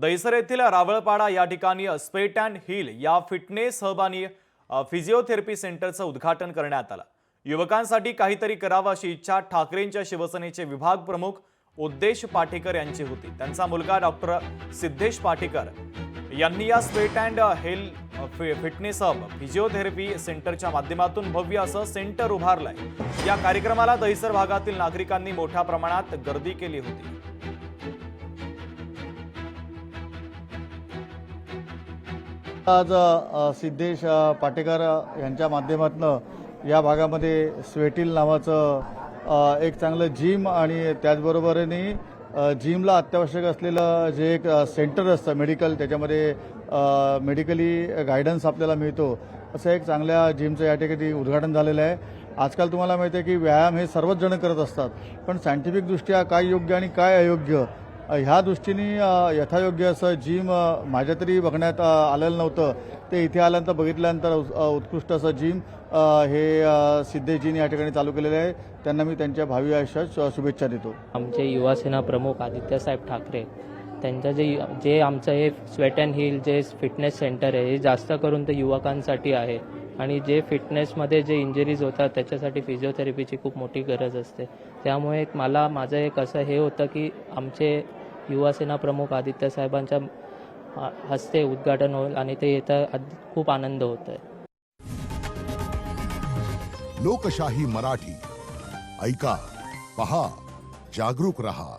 दहिसर येथील रावळपाडा या ठिकाणी स्वेट अँड हील या फिटनेस हब आणि फिजिओथेरपी सेंटरचं उद्घाटन करण्यात आलं। युवकांसाठी काहीतरी करावं अशी इच्छा ठाकरेंच्या शिवसेनेचे विभाग प्रमुख उद्देश पाटेकर यांची होती। त्यांचा मुलगा डॉक्टर सिद्धेश पाटेकर यांनी या sweat and heal fitness hub physiotherapy सेंटरच्या माध्यमातून भव्य असं सेंटर उभारलंय। या कार्यक्रमाला दहिसर भागातील नागरिकांनी मोठ्या प्रमाणात गर्दी केली होती। आज सिद्धेश पाटेकर यांच्या माध्यमातून या भागामध्ये स्वेटिल नावाचं एक चांगलं जिम आणि त्याचबरोबरीने जिमला अत्यावश्यक असलेलं जे एक सेंटर असतं मेडिकल, त्याच्यामध्ये मेडिकली गायडन्स आपल्याला मिळतो, असं एक चांगल्या जिमचं या ठिकाणी उद्घाटन झालेलं आहे। आजकाल तुम्हाला माहिती आहे की व्यायाम हे सर्वच जण करत असतात, पण सायंटिफिकदृष्ट्या काय योग्य आणि काय अयोग्य ह्या दृष्टीने यथायोग्य असं जिम माझ्या तरी बघण्यात आलेलं नव्हतं। ते इथे आल्यानंतर बघितल्यानंतर उत्कृष्ट असं जिम हे सिद्धेशजींनी या ठिकाणी चालू केलेलं आहे। त्यांना मी त्यांच्या भावी आयुष्यात शुभेच्छा देतो। आमचे युवासेना प्रमुख आदित्यसाहेब ठाकरे त्यांचं जे आमचं हे स्वेट अँड हील जे फिटनेस सेंटर आहे हे जास्त करून ते युवकांसाठी आहे आणि जे फिटनेसमध्ये जे इंजरीज होतात त्याच्यासाठी फिजिओथेरपीची खूप मोठी गरज असते। त्यामुळे माझं एक असं हे होतं की आमचे युवासेना प्रमुख आदित्य साहेबांच्या हस्ते उद्घाटन होईल आणि ते येता खूप आनंद होत आहे। लोकशाही मराठी ऐका, पहा, जागरूक रहा।